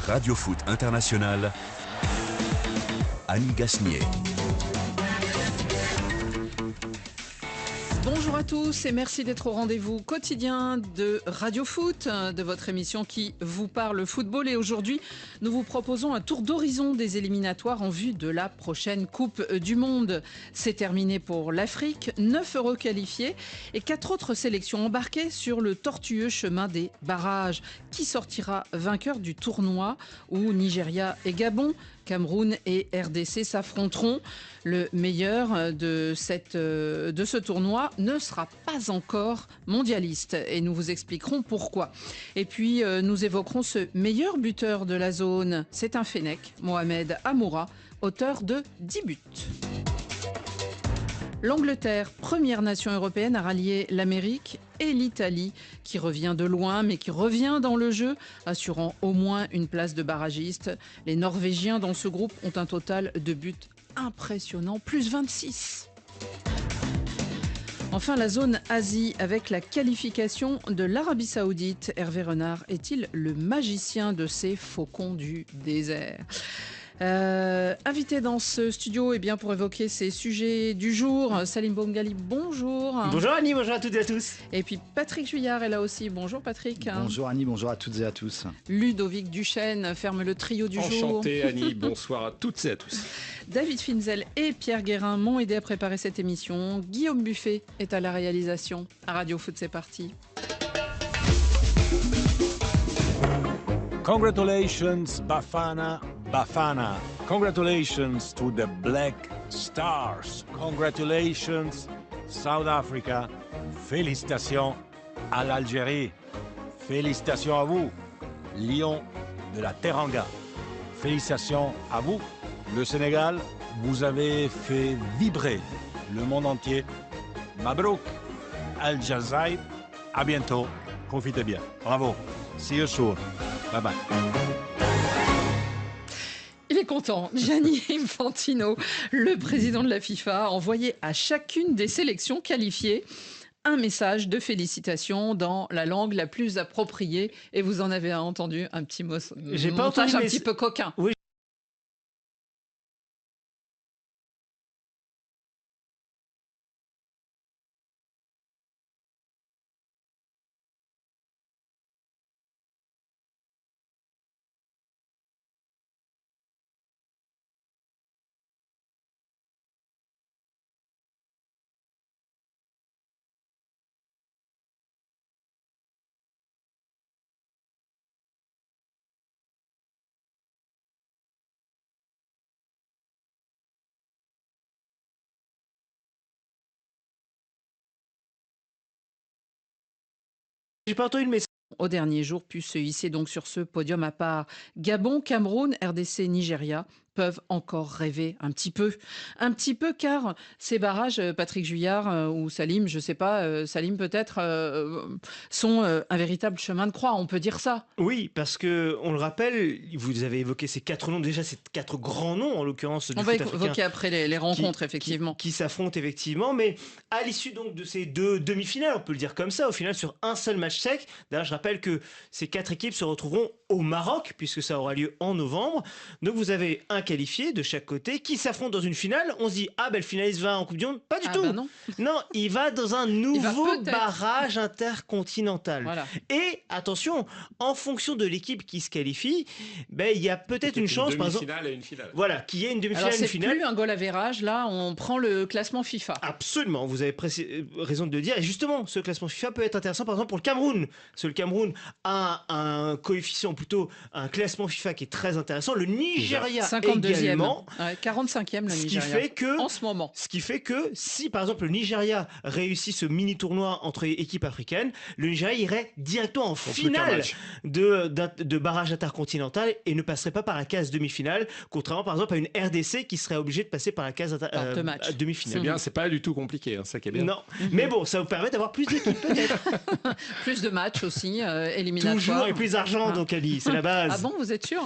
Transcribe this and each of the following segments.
Radio Foot International, Annie Gasnier. Bonjour à tous et merci d'être au rendez-vous quotidien de Radio Foot, de votre émission qui vous parle football. Et aujourd'hui, nous vous proposons un tour d'horizon des éliminatoires en vue de la prochaine Coupe du Monde. C'est terminé pour l'Afrique, 9 heureux qualifiés et 4 autres sélections embarquées sur le tortueux chemin des barrages. Qui sortira vainqueur du tournoi où Nigeria et Gabon, Cameroun et RDC s'affronteront? Le meilleur de ce tournoi ne sera pas encore mondialiste et nous vous expliquerons pourquoi. Et puis nous évoquerons ce meilleur buteur de la zone. C'est un Fennec, Mohamed Amoura, auteur de 10 buts. L'Angleterre, première nation européenne à rallier l'Amérique et l'Italie, qui revient de loin mais qui revient dans le jeu, assurant au moins une place de barragiste. Les Norvégiens dans ce groupe ont un total de buts impressionnant, plus 26. Enfin, la zone Asie avec la qualification de l'Arabie Saoudite. Hervé Renard est-il le magicien de ces faucons du désert ? Invité dans ce studio pour évoquer ces sujets du jour, Salim Boumgali, bonjour. Bonjour Annie, bonjour à toutes et à tous. Et puis Patrick Juillard est là aussi, bonjour Patrick. Bonjour Annie, bonjour à toutes et à tous. Ludovic Duchesne ferme le trio du jour. Enchanté Annie, bonsoir à toutes et à tous. David Finzel et Pierre Guérin m'ont aidé à préparer cette émission. Guillaume Buffet est à la réalisation. À Radio Foot, c'est parti. Congratulations Bafana Bafana. Congratulations to the Black Stars. Congratulations South Africa. Félicitations à l'Algérie. Félicitations à vous, Lions de la Teranga. Félicitations à vous, le Sénégal. Vous avez fait vibrer le monde entier. Mabrouk, Al Jazair. À bientôt. Profitez bien. Bravo. See you soon. Bye bye. Il est content. Gianni Infantino, le président de la FIFA, a envoyé à chacune des sélections qualifiées un message de félicitations dans la langue la plus appropriée. Et vous en avez entendu un petit mot, J'ai pas entendu, un petit peu coquin. Oui. J'ai pas entendu le message. Au dernier jour, pu se hisser donc sur ce podium à part. Gabon, Cameroun, RDC, Nigeria peuvent encore rêver un petit peu, car ces barrages, Patrick Juillard ou Salim, je sais pas, Salim peut-être, sont un véritable chemin de croix, on peut dire ça. Oui, parce que on le rappelle, vous avez évoqué ces 4 noms, déjà ces 4 grands noms en l'occurrence du On va foot africain évoquer après les rencontres, effectivement. qui s'affrontent effectivement, mais à l'issue donc de ces 2 demi-finales, on peut le dire comme ça, au final sur un seul match sec. D'ailleurs, je rappelle que ces 4 équipes se retrouveront au Maroc puisque ça aura lieu en novembre. Donc vous avez un qualifié de chaque côté qui s'affronte dans une finale. On se dit le finaliste va en Coupe du Monde. Pas du tout. Bah non. Non, il va dans un nouveau peut-être. barrage intercontinental. Voilà. Et attention, en fonction de l'équipe qui se qualifie, il y a peut-être une chance, par exemple, demi-finale et une finale. voilà, qu'il y ait une demi-finale Alors et une c'est finale. plus un goal average, là on prend le classement FIFA. Absolument, vous avez raison de le dire. Et justement, ce classement FIFA peut être intéressant, par exemple, pour le Cameroun. Parce que le Cameroun a un coefficient, plutôt un classement FIFA qui est très intéressant. Le Nigeria 52e, également. 45e le Ce qui Nigeria. fait que, en ce moment. Ce qui fait que si, par exemple, le Nigeria réussit ce mini-tournoi entre équipes africaines, le Nigeria irait directement en finale de barrage intercontinental et ne passerait pas par la case demi-finale, contrairement, par exemple, à une RDC qui serait obligée de passer par la case demi-finale. C'est bien, c'est pas du tout compliqué, ça qui est bien. Non, mais bon, ça vous permet d'avoir plus d'équipes peut-être. Plus de matchs aussi, éliminatoires. Toujours et plus d'argent, donc Ali, c'est la base. Ah bon, vous êtes sûr?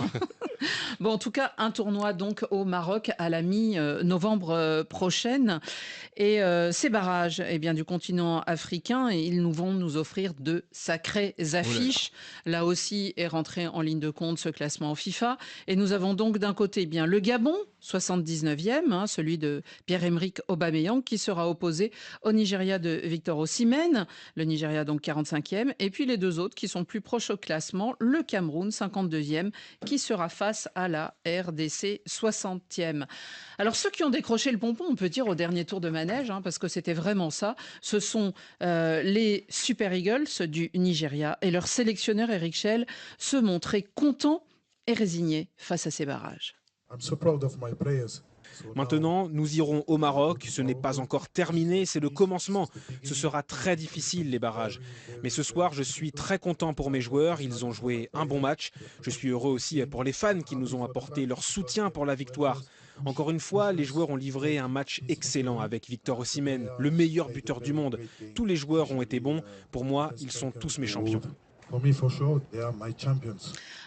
Bon, en tout cas, un tournoi donc au Maroc à la mi-novembre prochaine. Et ces barrages du continent africain, ils nous vont nous offrir de sacrées affiches. Là aussi est rentré en ligne de compte ce classement FIFA. Et nous avons donc d'un côté le Gabon, 79e, celui de Pierre-Emerick Aubameyang, qui sera opposé au Nigeria de Victor Osimhen. Le Nigeria donc 45e. Et puis les deux autres qui sont plus proches au classement, le Cameroun, 52e, qui sera face à la RDC, 60e. Alors ceux qui ont décroché le pompon, on peut dire au dernier tour de manège, parce que c'était vraiment ça, ce sont les Super Eagles du Nigeria. Et leur sélectionneur Eric Schell se montrait content et résigné face à ces barrages. Maintenant, nous irons au Maroc. Ce n'est pas encore terminé, c'est le commencement. Ce sera très difficile, les barrages. Mais ce soir, je suis très content pour mes joueurs. Ils ont joué un bon match. Je suis heureux aussi pour les fans qui nous ont apporté leur soutien pour la victoire. Encore une fois, les joueurs ont livré un match excellent avec Victor Osimhen, le meilleur buteur du monde. Tous les joueurs ont été bons. Pour moi, ils sont tous mes champions.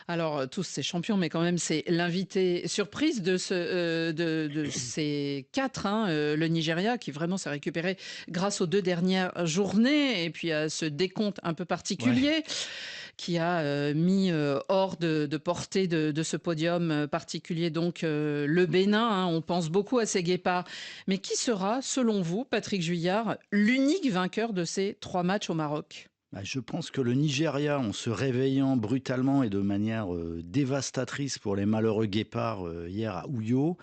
Alors, tous ces champions, mais quand même, c'est l'invité surprise de ces quatre. Le Nigeria, qui vraiment s'est récupéré grâce aux 2 dernières journées, et puis à ce décompte un peu particulier. Qui a mis hors de portée de ce podium particulier, donc le Bénin. On pense beaucoup à ces guépards. Mais qui sera, selon vous, Patrick Juillard, l'unique vainqueur de ces 3 matchs au Maroc ? Je pense que le Nigeria, en se réveillant brutalement et de manière dévastatrice pour les malheureux guépards hier à Ouyo,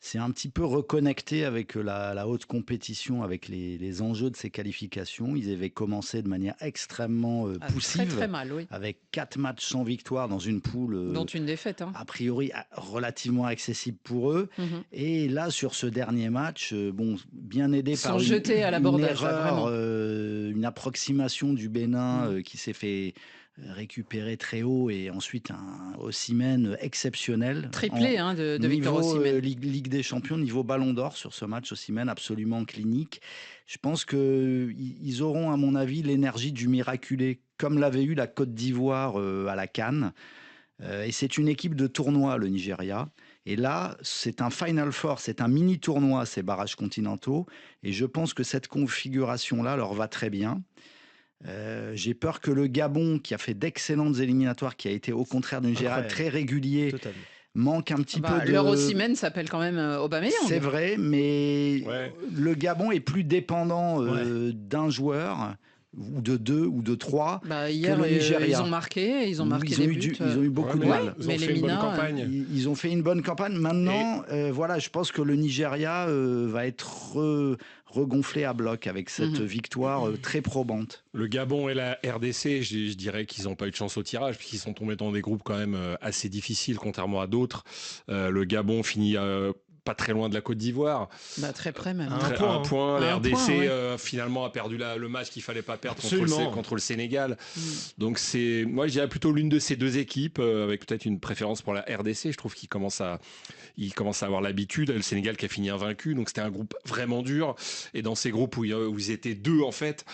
c'est un petit peu reconnecté avec la haute compétition, avec les enjeux de ces qualifications. Ils avaient commencé de manière extrêmement poussive, très mal, oui. avec 4 matchs sans victoire dans une poule dont une défaite, a priori relativement accessible pour eux. Et là, sur ce dernier match, bien aidé par une erreur, une approximation du Bénin qui s'est fait récupéré très haut, et ensuite un Osimhen exceptionnel. Triplé de Victor Osimhen. Ligue des Champions, niveau Ballon d'Or sur ce match, Osimhen absolument clinique. Je pense qu'ils auront, à mon avis, l'énergie du miraculé, comme l'avait eu la Côte d'Ivoire à la CAN. Et c'est une équipe de tournoi, le Nigeria. Et là, c'est un Final Four, c'est un mini-tournoi, ces barrages continentaux. Et je pense que cette configuration-là leur va très bien. J'ai peur que le Gabon, qui a fait d'excellentes éliminatoires, qui a été au contraire d'un Nigeria très régulier, manque un petit peu de... Leur Osimhen s'appelle quand même Aubameyang. C'est vrai, mais le Gabon est plus dépendant d'un joueur, ou de 2 ou de 3 hier, que le Nigeria. Ils ont marqué des buts. Ils ont eu beaucoup de mal. Ils ont fait une bonne campagne. Ils ont fait une bonne campagne. Maintenant, je pense que le Nigeria va être regonflé à bloc avec cette victoire très probante. Le Gabon et la RDC, je dirais qu'ils n'ont pas eu de chance au tirage, puisqu'ils sont tombés dans des groupes quand même assez difficiles, contrairement à d'autres. Le Gabon finit... pas très loin de la Côte d'Ivoire. Très près même. Un point. La RDC finalement a perdu le match qu'il fallait pas perdre contre le Sénégal. Donc moi je dirais plutôt l'une de ces deux équipes, avec peut-être une préférence pour la RDC. Je trouve qu'ils commencent à avoir l'habitude. Le Sénégal qui a fini invaincu, donc c'était un groupe vraiment dur. Et dans ces groupes où ils étaient 2 en fait,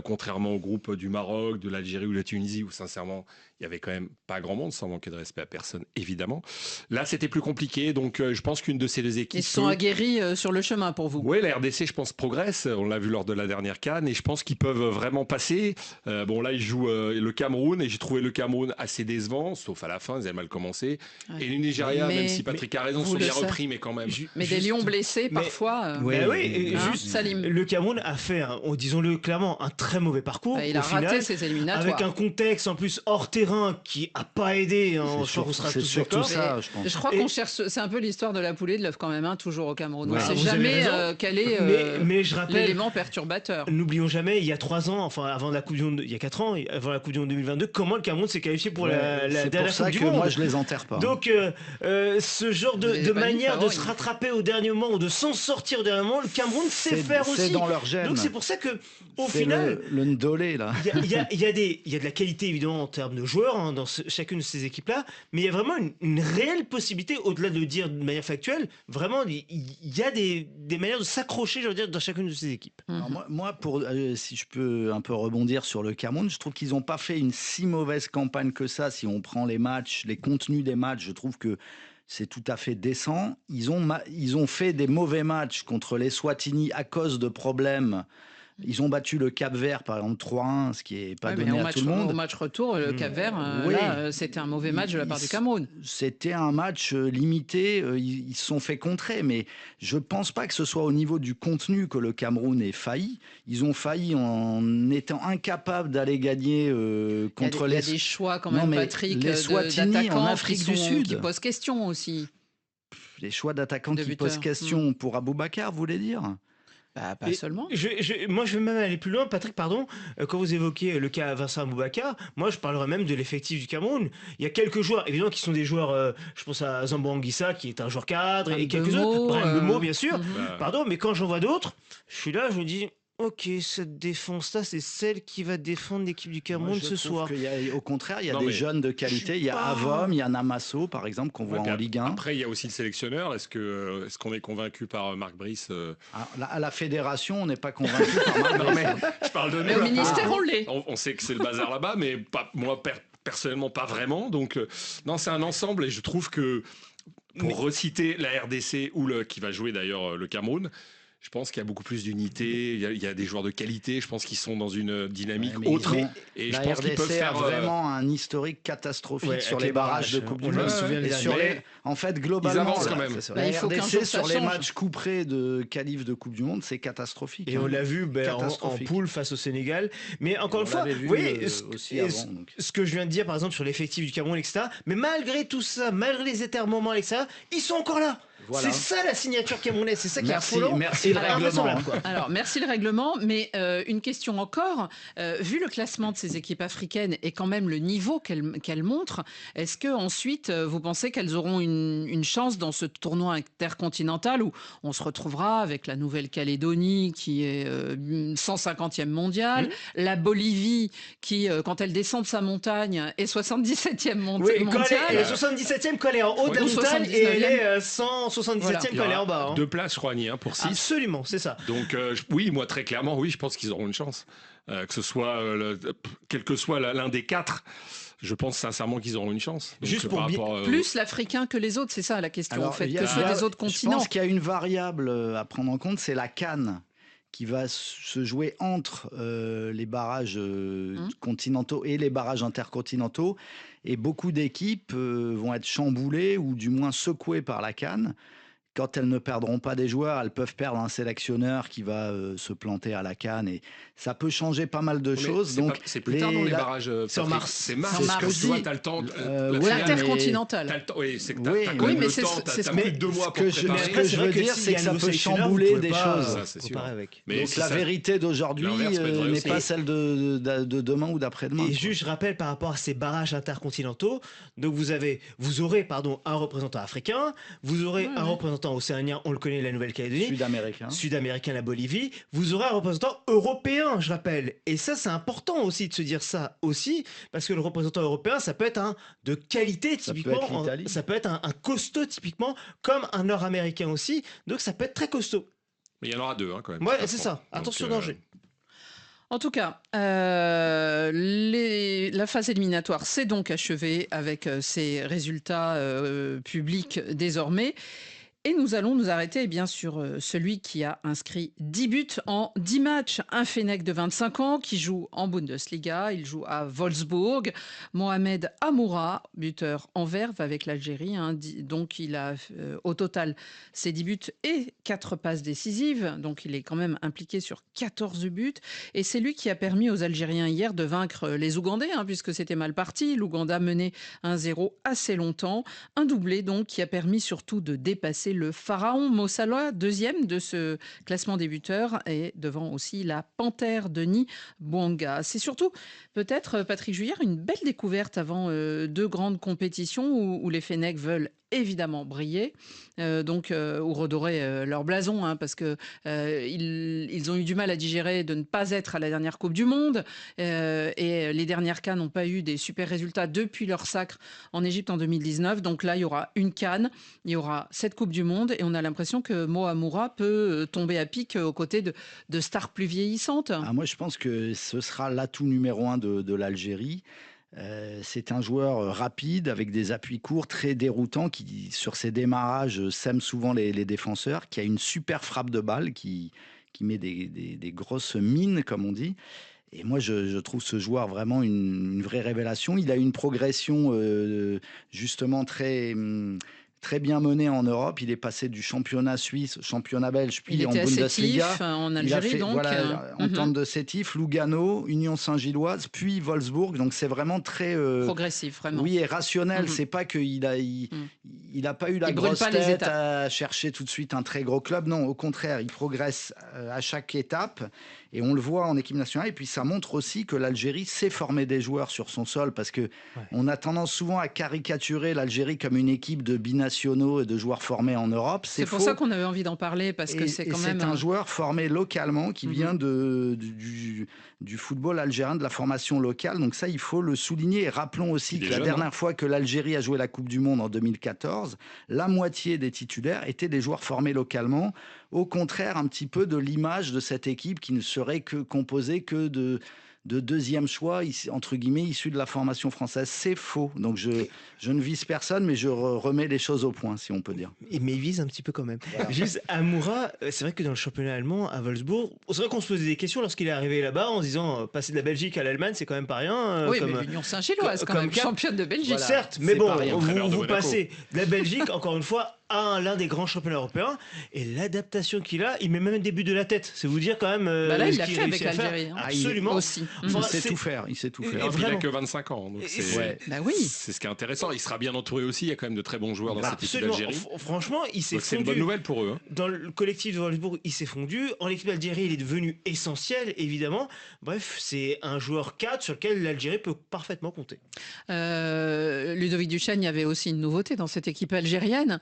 contrairement au groupe du Maroc, de l'Algérie ou de la Tunisie, où sincèrement il y avait quand même pas grand monde, sans manquer de respect à personne évidemment. Là c'était plus compliqué, donc je pense qu'une de ces deux équipes... Ils se sont aguerris sur le chemin pour vous. Oui, la RDC je pense progresse, on l'a vu lors de la dernière CAN, et je pense qu'ils peuvent vraiment passer. Là ils jouent le Cameroun, et j'ai trouvé le Cameroun assez décevant, sauf à la fin, ils avaient mal commencé. Et le Nigeria, même si Patrick a raison, sont bien repris, mais quand même. Mais des lions blessés parfois. Salim. Le Cameroun a fait, disons-le clairement, un très mauvais parcours. Il a raté ses éliminatoires. Avec un contexte en plus hors terrain qui a pas aidé. C'est surtout ça, je pense. Je crois qu'on cherche. C'est un peu l'histoire de la poule et de l'œuf quand même, toujours au Cameroun. On ne sait jamais quel est mais je rappelle, l'élément perturbateur. N'oublions jamais, il y a 3 ans, avant la Coupe du Monde, il y a 4 ans, avant la Coupe du Monde 2022, comment le Cameroun s'est qualifié pour la dernière Coupe du Monde. C'est pour ça que moi je les enterre pas. Donc ce genre de manière de se rattraper au dernier moment ou de s'en sortir au dernier moment, le Cameroun sait faire aussi. C'est dans leur gène. Donc c'est pour ça que au final, le Ndolé là. Il y a de la qualité évidemment en termes de joueurs dans chacune de ces équipes là, mais il y a vraiment une réelle possibilité, au-delà de le dire de manière factuelle, vraiment, il y a des manières de s'accrocher, je veux dire, dans chacune de ces équipes. Alors moi si je peux un peu rebondir sur le Cameroun, je trouve qu'ils n'ont pas fait une si mauvaise campagne que ça. Si on prend les matchs, les contenus des matchs, je trouve que c'est tout à fait décent. Ils ont fait des mauvais matchs contre les Swatini à cause de problèmes. Ils ont battu le Cap-Vert, par exemple, 3-1, ce qui n'est pas donné à tout le monde. Au match retour, le Cap-Vert, c'était un mauvais match de la part du Cameroun. C'était un match limité. Ils se sont fait contrer, mais je ne pense pas que ce soit au niveau du contenu que le Cameroun ait failli. Ils ont failli en étant incapables d'aller gagner contre les... Il y a des choix quand même, Patrick, d'attaquants en Afrique du Sud qui posent question aussi. Les choix d'attaquants qui posent question pour Aboubacar, vous voulez dire ? Pas seulement. Moi, je vais même aller plus loin, Patrick, pardon. Quand vous évoquez le cas Vincent Aboubakar, moi, je parlerais même de l'effectif du Cameroun. Il y a quelques joueurs, évidemment, qui sont des joueurs, je pense à Zambo Anguissa, qui est un joueur cadre, et quelques autres. Brahim Bemo, bien sûr. Pardon, mais quand j'en vois d'autres, je suis là, je me dis... Ok, cette défense-là, c'est celle qui va défendre l'équipe du Cameroun ce soir. Au contraire, il y a des jeunes de qualité. Il y a Avom, il y a Namasso, par exemple, qu'on voit en Ligue 1. Après, il y a aussi le sélectionneur. Est-ce qu'on est convaincu par Marc Brice À la fédération, on n'est pas convaincu par Marc Brice. Je parle de nous. Au ministère, on l'est. On sait que c'est le bazar là-bas, mais moi, personnellement, pas vraiment. Donc, non, c'est un ensemble. Et je trouve que, pour reciter la RDC, qui va jouer d'ailleurs le Cameroun, je pense qu'il y a beaucoup plus d'unité, il y a des joueurs de qualité, je pense qu'ils sont dans une dynamique autre. Et je pense qu'ils peuvent faire vraiment un historique catastrophique sur les barrages de Coupe du Monde. En fait, globalement, ils avancent quand même. La RDC sur les matchs couperés de qualif de Coupe du Monde, c'est catastrophique. Et on l'a vu en poule face au Sénégal. Mais encore une fois, vous voyez, ce que je viens de dire, par exemple, sur l'effectif du Cameroun, etc. Mais malgré tout ça, malgré les étermements, etc., ils sont encore là. Voilà. C'est ça la signature camerounaise, c'est ça qui est affolant. Merci le règlement. Alors merci le règlement, mais une question encore. Vu le classement de ces équipes africaines et quand même le niveau qu'elles montrent, est-ce que ensuite vous pensez qu'elles auront une chance dans ce tournoi intercontinental où on se retrouvera avec la Nouvelle-Calédonie qui est 150e mondiale, la Bolivie qui, quand elle descend de sa montagne, est 77e mondiale. Elle est 77e quand elle est en haut de la montagne et elle est 177e quand elle est en bas. 2 places, je crois, Annie, pour 6. Absolument, c'est ça. Donc, oui, moi, très clairement, oui, je pense qu'ils auront une chance. Que ce soit, quel que soit l'un des 4, je pense sincèrement qu'ils auront une chance. Donc, juste pour plus l'Africain que les autres, c'est ça la question. Alors, en fait, que ceux des autres continents. Je pense qu'il y a une variable à prendre en compte, c'est la CAN qui va se jouer entre les barrages continentaux et les barrages intercontinentaux. Et beaucoup d'équipes vont être chamboulées ou du moins secouées par la CAN. Quand elles ne perdront pas des joueurs, elles peuvent perdre un sélectionneur qui va se planter à la CAN. Et ça peut changer pas mal de choses. C'est plus tard dans les barrages. C'est en mars. C'est mars. C'est ce que je dis. Tu as le temps. L'intercontinental. Oui, c'est que tu as quand même le temps. Tu as plus de 2 mois pour préparer. Ce que je veux dire, c'est que ça peut chambouler des choses. Donc la vérité d'aujourd'hui n'est pas celle de demain ou d'après-demain. Et juste, je rappelle par rapport à ces barrages intercontinentaux, donc vous aurez un représentant africain, vous aurez un représentant océanien, on le connaît, la Nouvelle-Calédonie. Sud-américain, la Bolivie. Vous aurez un représentant européen, je rappelle. Et ça, c'est important aussi de se dire ça aussi, parce que le représentant européen, ça peut être de qualité, typiquement. Ça peut être un costaud, typiquement, comme un nord-américain aussi. Donc, ça peut être très costaud. Mais il y en aura 2, quand même. Ouais, c'est ça. Attention, danger. En tout cas, la phase éliminatoire s'est donc achevée avec ces résultats publics désormais. Et nous allons nous arrêter bien sur celui qui a inscrit 10 buts en 10 matchs. Un Fennec de 25 ans qui joue en Bundesliga. Il joue à Wolfsburg. Mohamed Amoura, buteur en verve avec l'Algérie. Donc il a au total ses 10 buts et 4 passes décisives. Donc il est quand même impliqué sur 14 buts. Et c'est lui qui a permis aux Algériens hier de vaincre les Ougandais, puisque c'était mal parti. L'Ouganda menait 1-0 assez longtemps. Un doublé donc qui a permis surtout de dépasser le pharaon Mossala, deuxième de ce classement des buteurs, et devant aussi la panthère Denis Bouanga. C'est surtout peut-être, Patrick Juillard, une belle découverte avant 2 grandes compétitions où les Fennecs veulent évidemment briller, ou redorer leur blason, hein, parce que ils ont eu du mal à digérer de ne pas être à la dernière Coupe du Monde, et les dernières CAN n'ont pas eu des super résultats depuis leur sacre en Égypte en 2019. Donc là, il y aura une CAN, il y aura cette Coupe du Monde, et on a l'impression que Mo Amoura peut tomber à pic aux côtés de stars plus vieillissantes. Moi, je pense que ce sera l'atout numéro 1 de l'Algérie. C'est un joueur rapide, avec des appuis courts, très déroutant, qui, sur ses démarrages, sème souvent les défenseurs, qui a une super frappe de balle, qui met des grosses mines, comme on dit. Et moi, je trouve ce joueur vraiment une vraie révélation. Il a une progression justement très bien menée en Europe. Il est passé du championnat suisse, championnat belge, puis en Bundesliga. Sétif, en Algérie, donc. Entente de Sétif, Lugano, Union Saint-Gilloise, puis Wolfsburg. Donc c'est vraiment très progressif, vraiment. Oui, et rationnel. C'est pas qu'il a pas eu la grosse tête à chercher tout de suite un très gros club. Non, au contraire, il progresse à chaque étape. Et on le voit en équipe nationale. Et puis ça montre aussi que l'Algérie sait former des joueurs sur son sol, parce que on a tendance souvent à caricaturer l'Algérie comme une équipe de binationaux et de joueurs formés en Europe. C'est pour ça qu'on avait envie d'en parler, parce que c'est quand même... C'est un joueur formé localement qui vient du football algérien, de la formation locale. Donc ça, il faut le souligner. Et rappelons aussi que la dernière fois que l'Algérie a joué la Coupe du Monde en 2014, la moitié des titulaires étaient des joueurs formés localement. Au contraire, un petit peu de l'image de cette équipe qui ne serait composée que de deuxième choix, entre guillemets, issus de la formation française. C'est faux. Donc je ne vise personne, mais je remets les choses au point, si on peut dire. Mais il vise un petit peu quand même. Voilà. Juste, Amoura, c'est vrai que dans le championnat allemand, à Wolfsburg, c'est vrai qu'on se posait des questions lorsqu'il est arrivé là-bas, en se disant, passer de la Belgique à l'Allemagne, c'est quand même pas rien. Oui, mais l'Union Saint-Gilloise, quand même, championne de Belgique. Voilà. Certes, mais bon, vous passez de la Belgique, encore une fois, à l'un des grands championnats européens, et l'adaptation qu'il a, il met même des buts de la tête. C'est vous dire quand même. Là, il l'a fait avec l'Algérie. Absolument. Aussi. Enfin, il sait tout faire. Il sait tout faire. Il n'a que 25 ans. Donc c'est ce qui est intéressant. Il sera bien entouré aussi. Il y a quand même de très bons joueurs dans cette équipe d'Algérie. Franchement, il s'est fondu. C'est une bonne nouvelle pour eux. Dans le collectif de Wolfsburg, il s'est fondu. En équipe d'Algérie, il est devenu essentiel, évidemment. Bref, c'est un joueur cadre sur lequel l'Algérie peut parfaitement compter. Ludovic Duchesne, il y avait aussi une nouveauté dans cette équipe algérienne.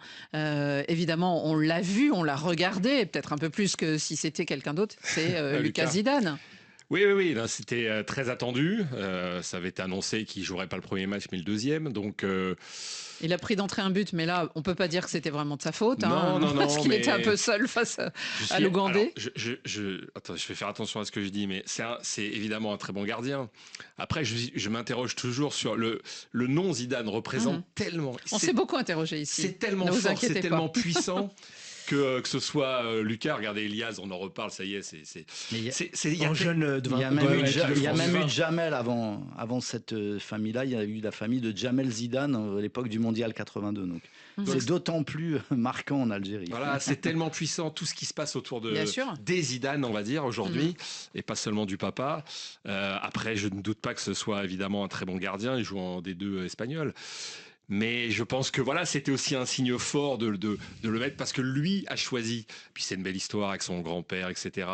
Évidemment, on l'a vu, on l'a regardé, peut-être un peu plus que si c'était quelqu'un d'autre, c'est Lucas Zidane. Oui, là, c'était très attendu. Ça avait été annoncé qu'il ne jouerait pas le premier match, mais le deuxième. Donc, il a pris d'entrée un but, mais là, on ne peut pas dire que c'était vraiment de sa faute. Non, parce qu'il était un peu seul face à l'Ougandais. Attends, je vais faire attention à ce que je dis, mais c'est évidemment un très bon gardien. Après, je m'interroge toujours sur le nom Zidane représente tellement... On s'est beaucoup interrogé ici. C'est tellement fort, c'est tellement puissant. Que ce soit Lucas, regardez Elias, on en reparle, ça y est, il y a même eu Jamel avant cette famille-là, il y a eu la famille de Jamel Zidane à l'époque du Mondial 82. Donc c'est d'autant plus marquant en Algérie. Voilà, c'est tellement puissant tout ce qui se passe autour des Zidane, on va dire aujourd'hui, et pas seulement du papa. Après, je ne doute pas que ce soit évidemment un très bon gardien, il joue en D2 espagnol. Mais je pense que voilà, c'était aussi un signe fort de le mettre parce que lui a choisi. Puis c'est une belle histoire avec son grand-père, etc.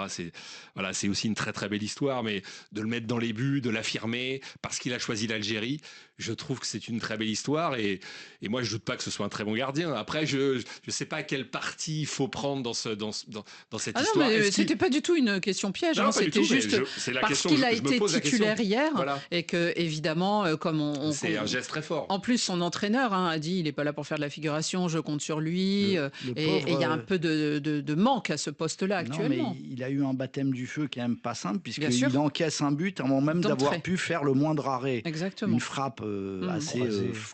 C'est aussi une très très belle histoire, mais de le mettre dans les buts, de l'affirmer parce qu'il a choisi l'Algérie, je trouve que c'est une très belle histoire et moi je doute pas que ce soit un très bon gardien. Après, je sais pas quel parti il faut prendre dans cette histoire. Non, mais c'était pas du tout une question piège. Non, c'était juste parce qu'il a été titulaire hier et que évidemment, comme c'est un geste très fort. En plus, son entraîneur a dit il n'est pas là pour faire de la figuration, je compte sur lui. Et il y a un peu de manque à ce poste-là actuellement. Mais il a eu un baptême du feu qui est même pas simple puisqu'il encaisse un but avant même d'avoir pu faire le moindre arrêt. Exactement. Une frappe assez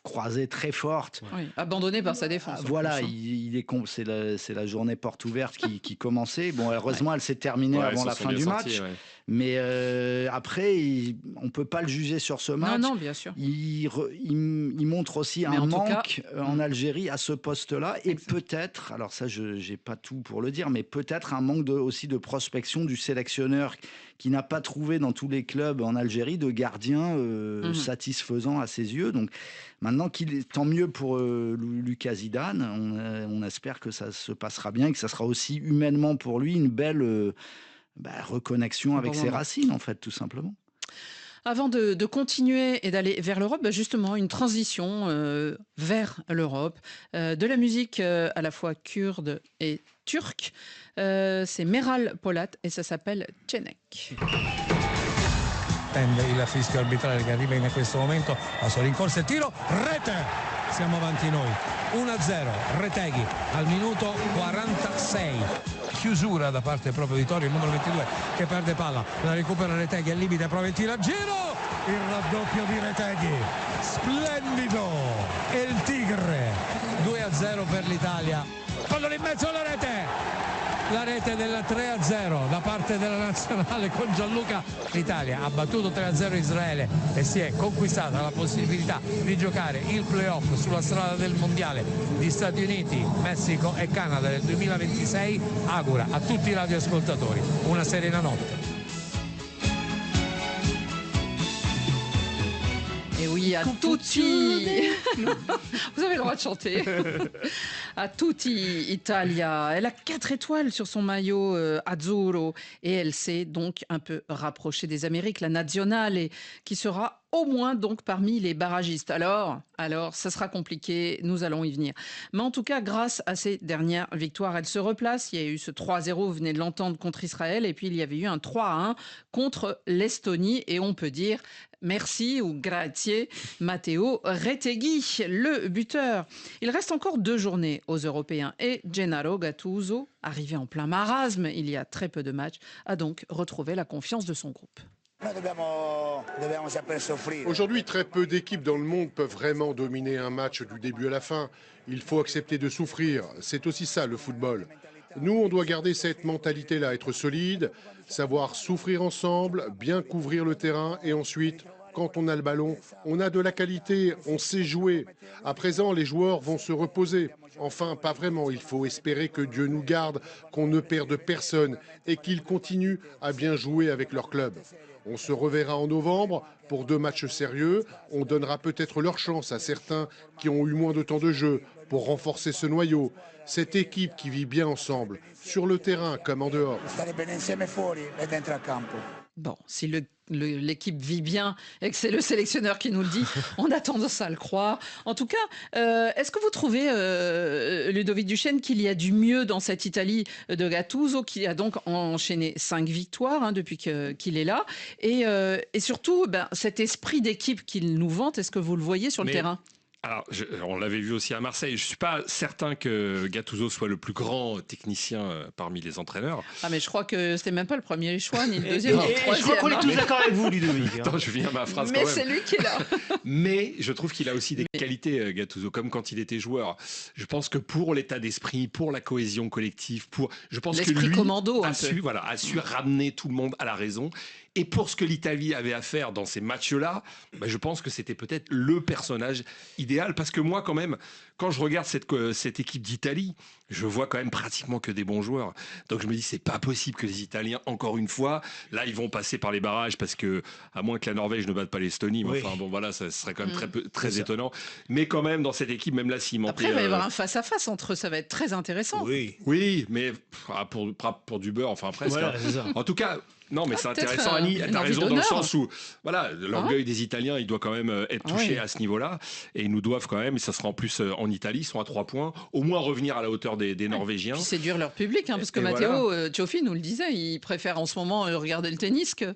croisée, très forte. Oui, abandonnée par sa défense. Voilà, c'est la journée porte ouverte qui commençait. Bon, heureusement, elle s'est terminée avant la fin du match. Mais après, on ne peut pas le juger sur ce match. Non, bien sûr. Il montre aussi un manque en Algérie à ce poste-là. Et peut-être, alors ça, je n'ai pas tout pour le dire, mais peut-être un manque aussi de prospection du sélectionneur qui n'a pas trouvé dans tous les clubs en Algérie de gardien satisfaisant à ses yeux. Donc maintenant, tant mieux pour Lucas Zidane. On espère que ça se passera bien et que ça sera aussi humainement pour lui une belle... reconnexion avec ses racines, en fait, tout simplement. Avant de continuer et d'aller vers l'Europe, justement, une transition vers l'Europe, de la musique à la fois kurde et turque. C'est Meral Polat et ça s'appelle Cenek. Attende il fischio arbitrale che arriva in questo momento, la sua rincorsa e tiro, rete! Siamo avanti noi, 1-0, Retegui al minuto 46. Chiusura da parte proprio di Torri, il numero 22 che perde palla, la recupera Retegui al limite, prova il tiro a giro, il raddoppio di Retegui, splendido, e il Tigre, 2-0 per l'Italia, pallone in mezzo alla rete! La rete del 3-0 da parte della nazionale con Gianluca. L'Italia ha battuto 3-0 Israele e si è conquistata la possibilità di giocare il playoff sulla strada del mondiale di Stati Uniti, Messico e Canada nel 2026. Augura a tutti i radioascoltatori una serena notte. Et oui, à tutti. Vous avez le droit de chanter. À tutti Italia. Elle a 4 étoiles sur son maillot azzurro et elle s'est donc un peu rapprochée des Amériques, la Nazionale, qui sera au moins donc parmi les barragistes. Alors, ça sera compliqué, nous allons y venir. Mais en tout cas, grâce à ces dernières victoires, elle se replace. Il y a eu ce 3-0, vous venez de l'entendre, contre Israël, et puis il y avait eu un 3-1 contre l'Estonie, et on peut dire merci ou grazie Matteo Retegui, le buteur. Il reste encore 2 journées aux Européens et Gennaro Gattuso, arrivé en plein marasme il y a très peu de matchs, a donc retrouvé la confiance de son groupe. Aujourd'hui, très peu d'équipes dans le monde peuvent vraiment dominer un match du début à la fin. Il faut accepter de souffrir. C'est aussi ça, le football. Nous, on doit garder cette mentalité-là, être solide, savoir souffrir ensemble, bien couvrir le terrain et ensuite, quand on a le ballon, on a de la qualité, on sait jouer. À présent, les joueurs vont se reposer. Enfin, pas vraiment. Il faut espérer que Dieu nous garde, qu'on ne perde personne et qu'ils continuent à bien jouer avec leur club. On se reverra en novembre pour 2 matchs sérieux. On donnera peut-être leur chance à certains qui ont eu moins de temps de jeu pour renforcer ce noyau. Cette équipe qui vit bien ensemble, sur le terrain comme en dehors. Bon, si l'équipe vit bien et que c'est le sélectionneur qui nous le dit, on a tendance à le croire. En tout cas, est-ce que vous trouvez, Ludovic Duchesne, qu'il y a du mieux dans cette Italie de Gattuso, qui a donc enchaîné 5 victoires depuis qu'il est là, et surtout cet esprit d'équipe qu'il nous vante, est-ce que vous le voyez sur le terrain ? Alors, on l'avait vu aussi à Marseille. Je ne suis pas certain que Gattuso soit le plus grand technicien parmi les entraîneurs. Ah, mais je crois que c'était même pas le premier choix, ni le deuxième, ni le troisième. Je crois qu'on est tous d'accord avec vous, Ludovic. Attends, je viens à ma phrase mais quand même. c'est lui qui est là. Mais je trouve qu'il a aussi des qualités, Gattuso, comme quand il était joueur. Je pense que pour l'état d'esprit, pour la cohésion collective, je pense que lui commando, a su ramener tout le monde à la raison. Et pour ce que l'Italie avait à faire dans ces matchs-là, je pense que c'était peut-être le personnage idéal. Parce que moi, quand même, quand je regarde cette équipe d'Italie, je vois quand même pratiquement que des bons joueurs. Donc je me dis, c'est pas possible que les Italiens, encore une fois, là, ils vont passer par les barrages parce que, à moins que la Norvège ne batte pas l'Estonie, mais enfin, bon, voilà, ça serait quand même très étonnant. Mais quand même, dans cette équipe, même là, s'il manquait... Après, il va y avoir un face-à-face entre eux, ça va être très intéressant. Oui, mais pour du beurre, enfin presque. Voilà, en tout cas... Non, mais c'est intéressant, Annie. Tu as raison dans le sens où l'orgueil des Italiens, il doit quand même être touché à ce niveau-là. Et ils nous doivent quand même, et ça sera en plus en Italie, ils sont à 3 points, au moins revenir à la hauteur des Norvégiens. Puis séduire leur public, parce que Matteo Cioffi nous le disait, il préfère en ce moment regarder le tennis que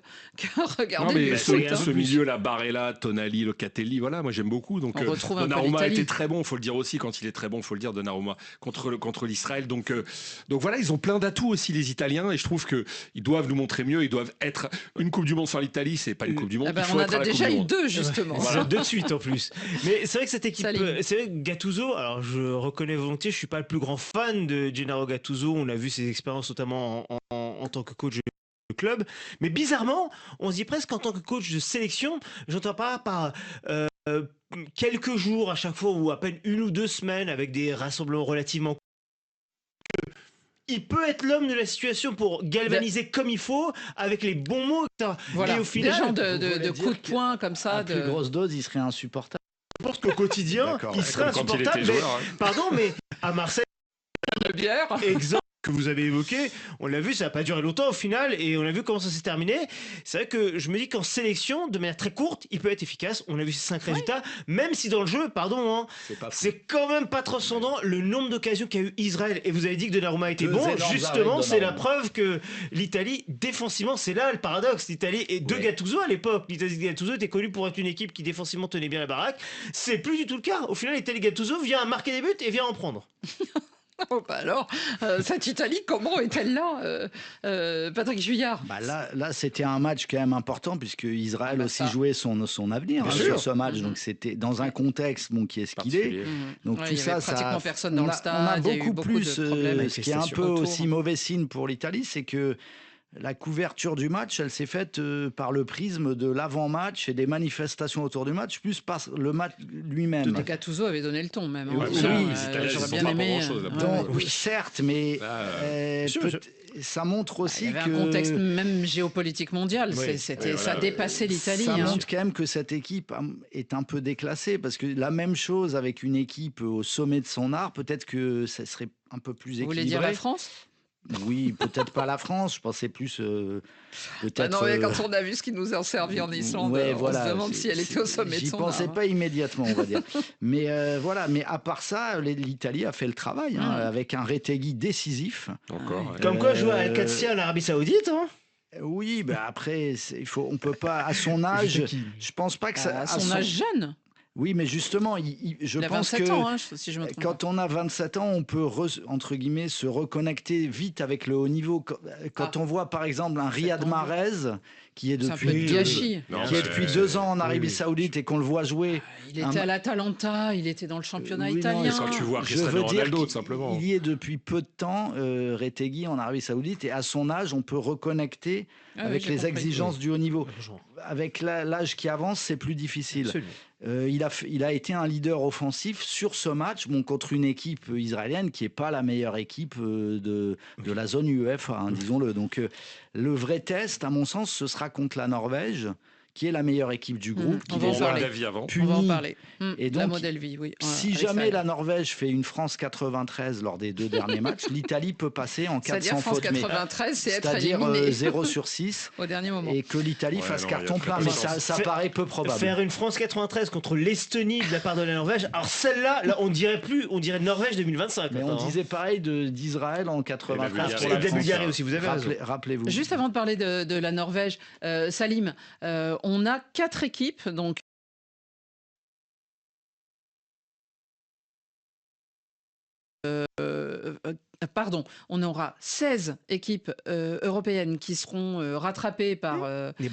regarder le foot. Ce milieu-là, Barella, Tonali, Locatelli, voilà, moi j'aime beaucoup. Donc, Donnarumma était très bon, il faut le dire aussi, quand il est très bon, il faut le dire, Donnarumma, contre l'Israël. Donc voilà, ils ont plein d'atouts aussi, les Italiens, et je trouve qu'ils doivent nous montrer mieux. Ils doivent être une Coupe du Monde sans l'Italie, c'est pas une Coupe du Monde. On en a déjà eu 2 justement. Voilà, 2 de suite en plus. Mais c'est vrai que cette équipe, c'est vrai que Gattuso, alors je reconnais volontiers, je suis pas le plus grand fan de Gennaro Gattuso. On a vu ses expériences notamment en tant que coach de club, mais bizarrement, on se dit presque en tant que coach de sélection, j'entends pas par quelques jours à chaque fois ou à peine 1 ou 2 semaines avec des rassemblements relativement. Il peut être l'homme de la situation pour galvaniser comme il faut, avec les bons mots. Voilà, et au final, des gens de coups de poing comme ça. À plus grosse dose, il serait insupportable. Je pense qu'au quotidien, il serait insupportable. Joueur, Pardon, mais à Marseille, de bière. exemple que vous avez évoqué, on l'a vu, ça n'a pas duré longtemps au final, et on a vu comment ça s'est terminé. C'est vrai que je me dis qu'en sélection, de manière très courte, il peut être efficace. On a vu ces 5 résultats, même si dans le jeu, pardon, hein, c'est quand même pas transcendant le nombre d'occasions qu'a eu Israël. Et vous avez dit que Donnarumma était bon, justement, c'est la preuve que l'Italie, défensivement, c'est là le paradoxe. L'Italie et de Gattuso à l'époque. L'Italie de Gattuso était connue pour être une équipe qui défensivement tenait bien la baraque. C'est plus du tout le cas. Au final, l'Italie de Gattuso vient marquer des buts et vient en prendre. Oh bah alors, cette Italie, comment est-elle là, Patrick Juillard? Là, c'était un match quand même important puisque Israël aussi jouait son avenir sur ce match. Donc c'était dans un contexte qui est ce qu'il est. Donc tout ça, pratiquement personne dans le stade. On a beaucoup plus. Ce qui est un peu autour. aussi mauvais signe pour l'Italie, c'est que la couverture du match, elle s'est faite par le prisme de l'avant-match et des manifestations autour du match, plus par le match lui-même. Gattuso avait donné le ton même. Oui, j'aurais bien aimé. Oui, certes, mais ça montre aussi il y avait un contexte même géopolitique mondial. Ça dépassait l'Italie. Ça montre quand même que cette équipe est un peu déclassée, parce que la même chose avec une équipe au sommet de son art, peut-être que ça serait un peu plus équilibré. Vous voulez dire la France ? Oui, peut-être pas la France, je pensais plus peut-être... non, mais quand on a vu ce qui nous a servi en Islande, on se demande si elle était au sommet de son art. J'y pensais pas immédiatement, on va dire. Mais mais à part ça, l'Italie a fait le travail, avec un Retegui décisif. Encore. Comme quoi jouer à Al-Qadsiya en Arabie Saoudite, hein. Oui, après, on peut pas, à son âge, je pense pas que ça... À son âge jeune. Oui, mais justement, je pense que ans, si je me trompe quand on a 27 ans, on peut, entre guillemets, se reconnecter vite avec le haut niveau. Quand on voit, par exemple, un Riyad Mahrez, qui est depuis 2 ans en Arabie Saoudite et qu'on le voit jouer... Il était à l'Atalanta, il était dans le championnat italien. Quand tu vois Cristiano Ronaldo, tout simplement. Il y est depuis peu de temps, Retegui, en Arabie Saoudite, et à son âge, on peut reconnecter avec les exigences du haut niveau. Avec l'âge qui avance, c'est plus difficile. Il a été un leader offensif sur ce match, contre une équipe israélienne qui n'est pas la meilleure équipe de la zone UEFA, disons-le. Donc le vrai test, à mon sens, ce sera contre la Norvège, qui est la meilleure équipe du groupe, qui les a punis. On va en parler. Et donc, la modèle vie, oui. Si jamais la Norvège fait une France 93 lors des 2 derniers matchs, l'Italie peut passer en 400 fautes. C'est-à-dire France 93, c'est-à-dire 0 sur 6 au dernier moment. Et que l'Italie fasse carton plein. Mais ça paraît peu probable. Faire une France 93 contre l'Estonie de la part de la Norvège, alors celle-là, on dirait Norvège 2025. Mais on disait pareil d'Israël en 93. Et de la Bulgarie aussi, vous avez raison. Rappelez-vous. Juste avant de parler de la Norvège, Salim, on a 4 équipes, donc on aura 16 équipes européennes qui seront rattrapées par les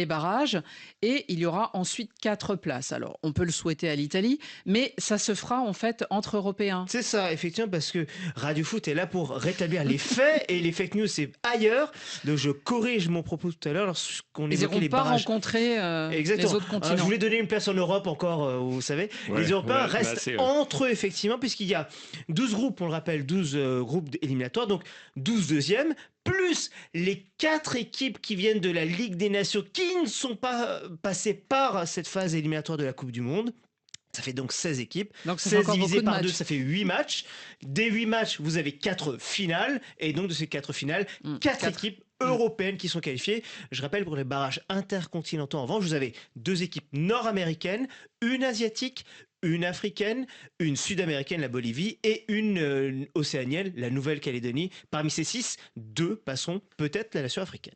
barrages et il y aura ensuite 4 places. Alors, on peut le souhaiter à l'Italie, mais ça se fera en fait entre Européens. C'est ça, effectivement, parce que Radio Foot est là pour rétablir les faits et les fake news, c'est ailleurs. Donc, je corrige mon propos tout à l'heure lorsqu'on évoquait les barrages. Ils n'iront pas rencontrer les autres continents. Je voulais donner une place en Europe encore, vous savez. Les Européens restent entre eux, effectivement, puisqu'il y a 12 groupes, on le rappelle, 12 groupes éliminatoires, donc 12 deuxièmes, plus les 4 équipes qui viennent de la Ligue des Nations qui ne sont pas passées par cette phase éliminatoire de la Coupe du Monde. Ça fait donc 16 équipes. Donc 16 divisé par 2, ça fait 8 matchs. Des 8 matchs, vous avez 4 finales. Et donc de ces 4 finales, 4 équipes européennes qui sont qualifiées. Je rappelle, pour les barrages intercontinentaux en revanche, vous avez 2 équipes nord-américaines, une asiatique, une africaine, une sud-américaine, la Bolivie, et une océanienne, la Nouvelle-Calédonie. Parmi ces 6, 2 passeront peut-être la nation africaine.